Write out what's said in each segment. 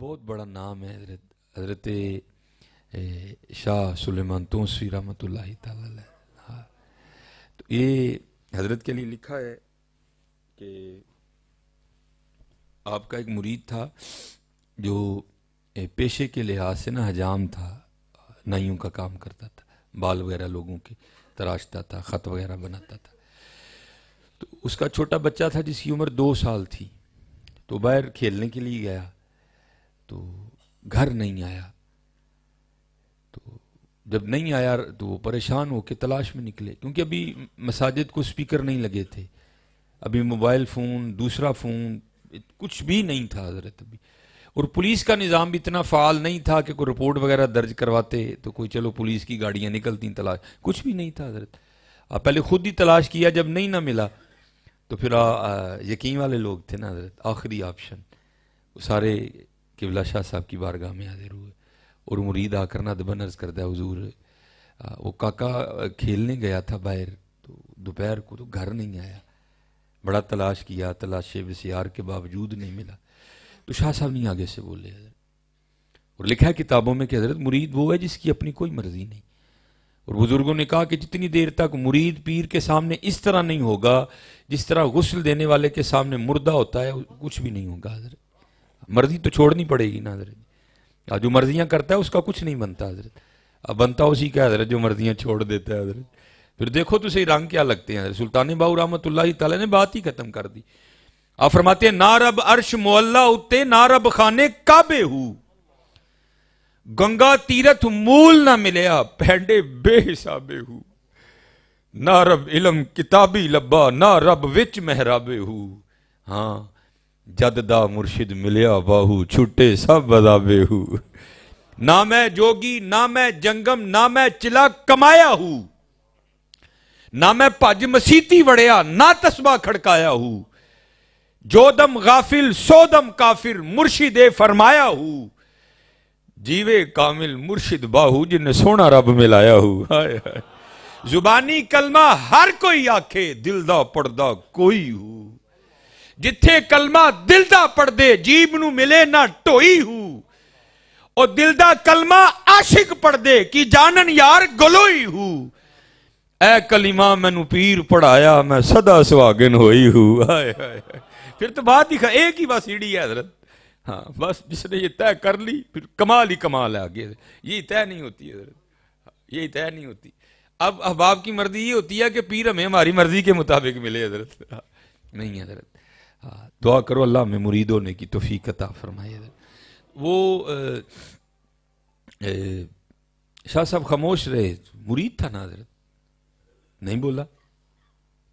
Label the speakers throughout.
Speaker 1: بہت بڑا نام ہے حضرت شاہ سلیمان توسی رحمۃ اللہ تعالی علیہ. ہاں تو یہ حضرت کے لیے لکھا ہے کہ آپ کا ایک مرید تھا جو پیشے کے لحاظ سے نا حجام تھا، نائیوں کا کام کرتا تھا، بال وغیرہ لوگوں کے تراشتا تھا، خط وغیرہ بناتا تھا. تو اس کا چھوٹا بچہ تھا جس کی عمر 2 سال تھی، تو باہر کھیلنے کے لیے گیا تو گھر نہیں آیا. تو جب نہیں آیا تو وہ پریشان ہو کے تلاش میں نکلے، کیونکہ ابھی مساجد کو سپیکر نہیں لگے تھے، ابھی موبائل فون، دوسرا فون، کچھ بھی نہیں تھا حضرت ابھی. اور پولیس کا نظام بھی اتنا فعال نہیں تھا کہ کوئی رپورٹ وغیرہ درج کرواتے تو کوئی چلو پولیس کی گاڑیاں نکلتی تلاش، کچھ بھی نہیں تھا حضرت. آپ پہلے خود ہی تلاش کیا، جب نہیں نہ ملا تو پھر یقین والے لوگ تھے نا حضرت، آخری آپشن سارے قبلہ شاہ صاحب کی بارگاہ میں حاضر ہوئے. اور مرید آ کر ندبن عرض کرتا ہے حضور وہ کاکا کھیلنے گیا تھا باہر، تو دوپہر کو تو گھر نہیں آیا، بڑا تلاش کیا، تلاش بسیار کے باوجود نہیں ملا. تو شاہ صاحب نہیں آگے سے بولے حضرت. اور لکھا ہے کتابوں میں کہ حضرت مرید وہ ہے جس کی اپنی کوئی مرضی نہیں. اور بزرگوں نے کہا کہ جتنی دیر تک مرید پیر کے سامنے اس طرح نہیں ہوگا جس طرح غسل دینے والے کے سامنے مردہ ہوتا ہے، کچھ بھی نہیں ہوگا حضرت. مرضی تو چھوڑنی پڑے گی نا حضرت، جو مرضیاں کرتا ہے اس کا کچھ نہیں بنتا حضرت. اب بنتا اسی کا حضرت جو مرضیاں چھوڑ دیتا ہے حضرت. پھر دیکھو تو صحیح رنگ کیا لگتے ہیں حضرت. سلطان باہو رحمۃ اللہ تعالی نے بات ہی ختم کر دی. آپ فرماتے ہیں نہ رب عرش معلا اتے نہ رب خانے کعبے ہو، گنگا تیرتھ مول نہ ملیا پینڈے بے حسابے ہو. نہ رب علم کتابی لبا نہ رب وچ محرابے ہو. ہاں جد دا مرشد ملیا باہو چھٹے سب عذابے ہو. نہ میں جوگی نہ میں جنگم نہ میں چلا کمایا ہوں، نہ میں پج مسیتی وڑیا نہ تسبہ کھڑکایا ہوں. جو دم غافل سو دم کافر مرشد فرمایا ہوں. جیوے کامل مرشد باہو جن نے سونا رب ملایا ہوں. زبانی کلمہ ہر کوئی آکھے دل دا پڑھدا کوئی ہو. جتھے کلمہ دل دا پڑھ دے جیب نو ملے نہ ٹوئی ہو. اور دل دا کلمہ عاشق پڑھ دے کی جانن یار گلوئی ہو. اے کلمہ میں نو پیر پڑھایا میں صدا سواگن ہوئی ہوں. پھر تو بات ہی ایک ہی بس سیڑھی ہے حضرت. ہاں بس جس نے یہ طے کر لی پھر کمال ہی کمال ہے آگے. یہ طے نہیں ہوتی حضرت، یہ طے نہیں ہوتی. اب احباب کی مرضی یہ ہوتی ہے کہ پیر ہمیں ہماری مرضی کے مطابق ملے حضرت. نہیں حضرت، دعا کرو اللہ ہمیں مرید ہونے کی توفیق عطا فرمائے حضرت. وہ شاہ صاحب خاموش رہے، مرید تھا نا حضرت، نہیں بولا.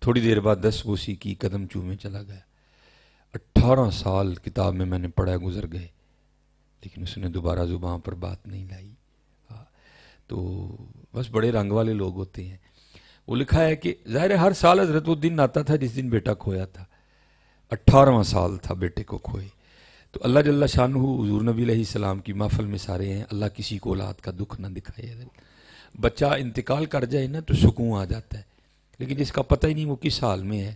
Speaker 1: تھوڑی دیر بعد 10 بوسی کی قدم چومے چلا گیا. 18 سال کتاب میں نے پڑھا گزر گئے، لیکن اس نے دوبارہ زبان پر بات نہیں لائی. تو بس بڑے رنگ والے لوگ ہوتے ہیں. وہ لکھا ہے کہ ظاہر ہر سال حضرت وہ دن آتا تھا جس دن بیٹا کھویا تھا. 18واں سال تھا بیٹے کو کھوئے. تو اللہ جل شانہ حضور نبی علیہ السلام کی محفل میں سارے ہیں، اللہ کسی کو اولاد کا دکھ نہ دکھائے حضرت. بچہ انتقال کر جائے نا تو سکون آ جاتا ہے، لیکن جس کا پتہ ہی نہیں وہ کس حال میں ہے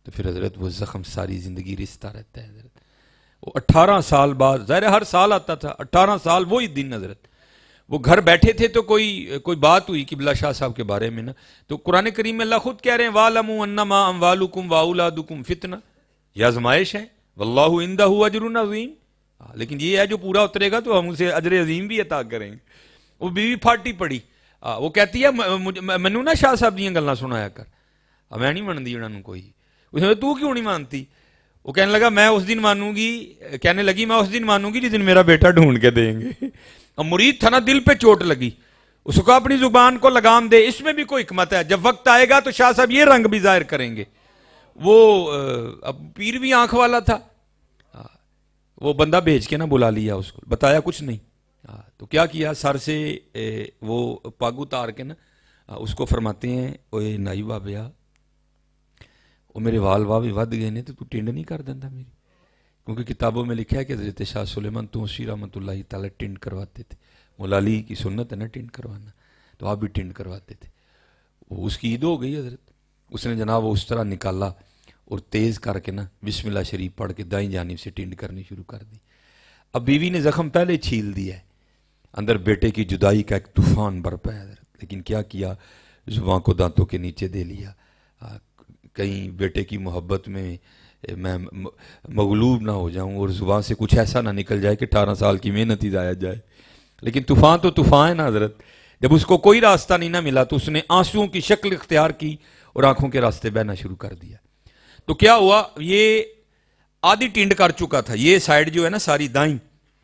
Speaker 1: تو پھر حضرت وہ زخم ساری زندگی رستا رہتا ہے حضرت. وہ 18 سال بعد، ظاہر ہر سال آتا تھا، 18 سال وہی دن حضرت. وہ گھر بیٹھے تھے تو کوئی بات ہوئی قبلہ شاہ صاحب کے بارے میں نا، تو قرآن کریم میں اللہ خود کہہ رہے ہیں وَاعْلَمُوا أَنَّمَا أَمْوَالُكُمْ وَأَوْلَادُكُمْ فِتْنَةٌ، یہ آزمائش ہے. وَاللَّهُ عِندَهُ أَجْرٌ عَظِيمٌ. لیکن یہ ہے جو پورا اترے گا تو ہم اسے اجر عظیم بھی عطا کریں گے. وہ بیوی پھاٹی پڑی، وہ کہتی ہے منو نا شاہ صاحب دیاں گلاں سنایا کر، میں نہیں مانتی انہوں نے کوئی. اس نے تو کیوں نہیں مانتی؟ وہ کہنے لگا میں اس دن مانوں گی، کہنے لگی میں اس دن مانوں گی جس دن میرا بیٹا ڈھونڈ کے دیں گے. اب مرید تھا نا، دل پہ چوٹ لگی، اس کو اپنی زبان کو لگام دے. اس میں بھی کوئی حکمت ہے، جب وقت آئے گا تو شاہ صاحب یہ رنگ بھی ظاہر کریں گے. وہ اب پیر بھی آنکھ والا تھا، وہ بندہ بھیج کے نہ بلا لیا، اس کو بتایا کچھ نہیں. تو کیا کیا، سر سے وہ پاگ اتار کے نا اس کو فرماتے ہیں اوے نائی بابیا، وہ میرے وال واہ بھی ود گئے نے تو ٹنڈ نہیں کر دینا میری. کیونکہ کتابوں میں لکھا ہے کہ حضرت شاہ سلیمان توسی رحمۃ اللہ تعالی ٹنڈ کرواتے تھے. مولا علی کی سنت ہے نا ٹنڈ کروانا، تو آپ بھی ٹنڈ کرواتے تھے. وہ اس کی عید ہو گئی حضرت. اس نے جناب وہ اس طرح نکالا اور تیز کر کے نا بسم اللہ شریف پڑھ کے دائیں جانب سے ٹنڈ کرنی شروع کر دی. اب بیوی نے زخم پہلے چھیل دیا ہے، اندر بیٹے کی جدائی کا ایک طوفان برپا ہے، لیکن کیا کیا، زبان کو دانتوں کے نیچے دے لیا۔ کہیں بیٹے کی محبت میں میں مغلوب نہ ہو جاؤں اور زبان سے کچھ ایسا نہ نکل جائے کہ 18 سال کی محنت ہی ضائع جائے۔ لیکن طوفان تو طوفان ہے نا حضرت، جب اس کو کوئی راستہ نہیں نہ ملا تو اس نے آنسوؤں کی شکل اختیار کی اور آنکھوں کے راستے بہنا شروع کر دیا۔ تو کیا ہوا، یہ آدھی ٹینڈ کر چکا تھا، یہ سائیڈ جو ہے نا ساری دائیں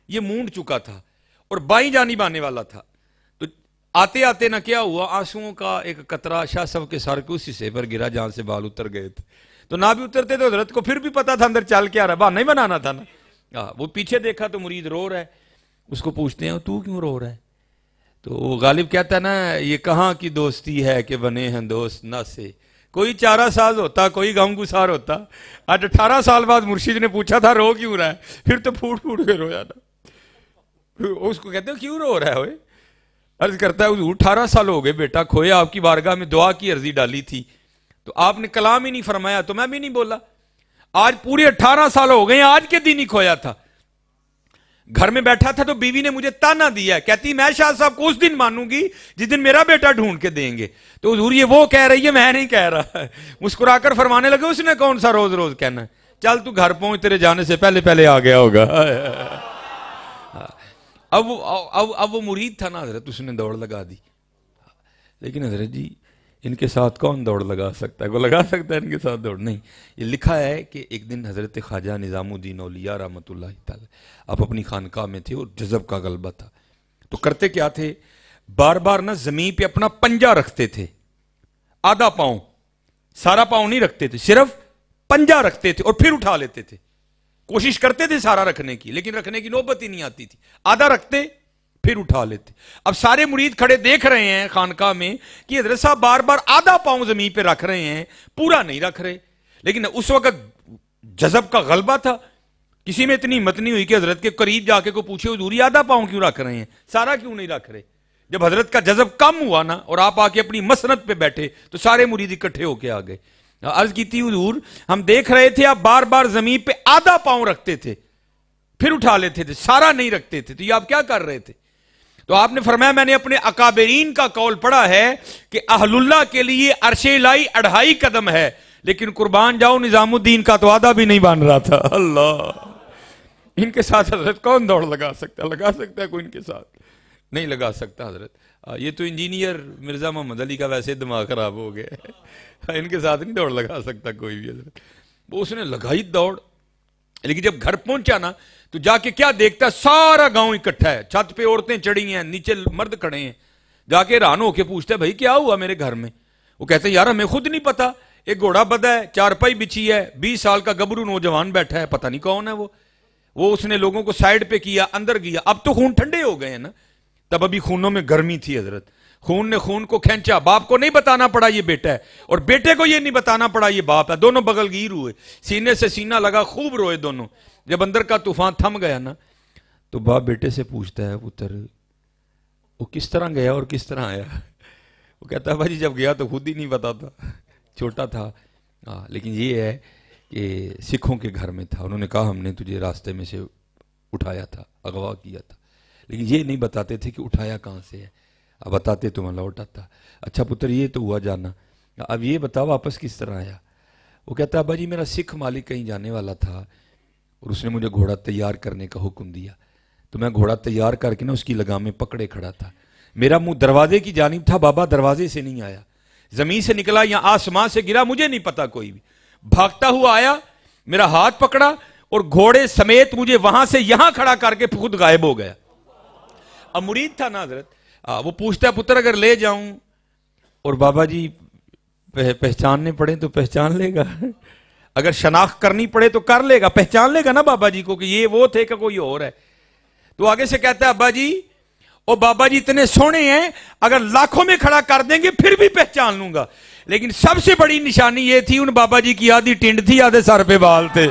Speaker 1: یہ مونڈ چکا تھا اور بائیں جانب آنے والا تھا۔ تو آتے آتے نہ کیا ہوا، آنسوؤں کا ایک قطرہ شاہ صاحب کے سر کے اس حصے پر گرا جہاں سے بال اتر گئے تھے۔ تو نہ بھی اترتے تو حضرت کو پھر بھی پتا تھا اندر چل کیا رہا، بہانہ نہیں بنانا تھا نا۔ وہ پیچھے دیکھا تو مرید رو رہا ہے، اس کو پوچھتے ہیں تو کیوں رو رہا ہے؟ تو وہ غالب کہتا ہے نا، یہ کہاں کی دوستی ہے کہ بنے ہیں دوست نہ سے، کوئی چارہ ساز ہوتا، کوئی غم گسار ہوتا۔ آج 18 سال بعد مرشد نے پوچھا تھا رو کیوں رہا ہے، پھر تو پھوٹ پھوٹ کے رویا نا۔ اس کو کہتے ہیں کیوں رو رہا ہے ہوئے؟ عرض کرتا ہے حضور 18 سال ہو گئے بیٹا کھوئے، آپ کی بارگاہ میں دعا کی عرضی ڈالی تھی تو آپ نے کلام ہی نہیں فرمایا تو میں بھی نہیں بولا۔ آج پورے 18 سال ہو گئے، آج کے دن ہی کھویا تھا۔ گھر میں بیٹھا تھا تو بیوی نے مجھے تانا دیا، کہتی میں شاہ صاحب کو اس دن مانوں گی جس دن میرا بیٹا ڈھونڈ کے دیں گے۔ تو حضور یہ وہ کہہ رہی ہے، میں نہیں کہہ رہا۔ مسکرا کر فرمانے لگے اس نے کون سا روز روز کہنا ہے، چل تو گھر پہنچ، تیرے جانے سے پہلے پہلے آ گیا ہوگا۔ اب وہ مرید تھا نا حضرت، اس نے دوڑ لگا دی۔ لیکن حضرت جی ان کے ساتھ کون دوڑ لگا سکتا ہے؟ کوئی لگا سکتا ہے ان کے ساتھ دوڑ؟ نہیں۔ یہ لکھا ہے کہ ایک دن حضرت خواجہ نظام الدین اولیاء رحمۃ اللہ تعالی آپ اپنی خانقاہ میں تھے اور جذب کا غلبہ تھا، تو کرتے کیا تھے، بار بار نا زمین پہ اپنا پنجہ رکھتے تھے، آدھا پاؤں، سارا پاؤں نہیں رکھتے تھے، صرف پنجہ رکھتے تھے اور پھر اٹھا لیتے تھے۔ کوشش کرتے تھے سارا رکھنے کی، لیکن رکھنے کی نوبت ہی نہیں آتی تھی، آدھا رکھتے پھر اٹھا لیتے۔ اب سارے مرید کھڑے دیکھ رہے ہیں خانقاہ میں کہ حضرت صاحب بار بار آدھا پاؤں زمین پہ رکھ رہے ہیں، پورا نہیں رکھ رہے۔ لیکن اس وقت جذب کا غلبہ تھا، کسی میں اتنی ہمت نہیں ہوئی کہ حضرت کے قریب جا کے کو پوچھے حضور یہ آدھا پاؤں کیوں رکھ رہے ہیں، سارا کیوں نہیں رکھ رہے؟ جب حضرت کا جذب کم ہوا نا اور آپ آ کے اپنی مسند پہ بیٹھے تو سارے مرید اکٹھے ہو کے آ گئے۔ عرض کی تھی حضور ہم دیکھ رہے تھے آپ بار بار زمین پہ آدھا پاؤں رکھتے تھے پھر اٹھا لیتے تھے، سارا نہیں رکھتے تھے، تو یہ آپ کیا کر رہے تھے؟ تو آپ نے فرمایا میں نے اپنے اکابرین کا قول پڑھا ہے کہ اہل اللہ کے لیے عرش الہی 2.5 قدم ہے، لیکن قربان جاؤ نظام الدین کا تو آدھا بھی نہیں بن رہا تھا۔ اللہ، ان کے ساتھ حضرت کون دوڑ لگا سکتا ہے؟ لگا سکتا ہے کوئی ان کے ساتھ؟ نہیں لگا سکتا حضرت۔ یہ تو انجینئر مرزا محمد علی کا ویسے دماغ خراب ہو گیا ہے، ان کے ساتھ نہیں دوڑ لگا سکتا کوئی بھی حضرت۔ وہ اس نے لگائی دوڑ، لیکن جب گھر پہنچا نا تو جا کے کیا دیکھتا ہے، سارا گاؤں اکٹھا ہے، چھت پہ عورتیں چڑھی ہیں، نیچے مرد کھڑے ہیں۔ جا کے حیران ہو کے پوچھتا ہے بھائی کیا ہوا میرے گھر میں؟ وہ کہتے ہیں یار ہمیں خود نہیں پتا، ایک گھوڑا بدھا ہے، چارپائی بچھی ہے، 20 سال کا گبرو نوجوان بیٹھا ہے، پتہ نہیں کون ہے وہ اس نے لوگوں کو سائیڈ پہ کیا، اندر گیا۔ اب تو خون ٹھنڈے ہو گئے ہیں نا، تب ابھی خونوں میں گرمی تھی حضرت، خون نے خون کو کھینچا۔ باپ کو نہیں بتانا پڑا یہ بیٹا ہے، اور بیٹے کو یہ نہیں بتانا پڑا یہ باپ ہے، دونوں بغل گیر ہوئے، سینے سے سینہ لگا، خوب روئے دونوں۔ جب اندر کا طوفان تھم گیا نا تو باپ بیٹے سے پوچھتا ہے پتر وہ کس طرح گیا اور کس طرح آیا؟ وہ کہتا ہے بھائی جب گیا تو خود ہی نہیں پتا تھا، چھوٹا تھا۔ لیکن یہ ہے کہ سکھوں کے گھر میں تھا، انہوں نے کہا ہم نے تجھے راستے میں سے اٹھایا تھا، اغوا کیا تھا، لیکن یہ نہیں بتاتے تھے کہ اٹھایا کہاں سے ہے، اب بتاتے تو میں لوٹ آتا۔ اچھا پتر یہ تو ہوا جانا، اب یہ بتا واپس کس طرح آیا؟ وہ کہتا ہے ابا جی میرا سکھ مالک کہیں جانے والا تھا اور اس نے مجھے گھوڑا تیار کرنے کا حکم دیا، تو میں گھوڑا تیار کر کے نا اس کی لگام میں پکڑے کھڑا تھا، میرا منہ دروازے کی جانب تھا، بابا دروازے سے نہیں آیا، زمین سے نکلا یا آسمان سے گرا مجھے نہیں پتا، کوئی بھی بھاگتا ہوا آیا، میرا ہاتھ پکڑا اور گھوڑے سمیت مجھے وہاں سے یہاں کھڑا کر کے خود غائب ہو گیا۔ اب مرید تھا نا حضرت، وہ پوچھتا ہے پتر اگر لے جاؤں اور بابا جی پہچاننے پڑے تو پہچان لے گا، اگر شناخت کرنی پڑے تو کر لے گا، پہچان لے گا نا بابا جی کو کہ یہ وہ تھے کہ کوئی اور ہے؟ تو آگے سے کہتا ہے ابا جی او بابا جی اتنے سونے ہیں، اگر لاکھوں میں کھڑا کر دیں گے پھر بھی پہچان لوں گا، لیکن سب سے بڑی نشانی یہ تھی ان بابا جی کی آدھی ٹنڈ تھی، آدھے سر پہ بال تھے۔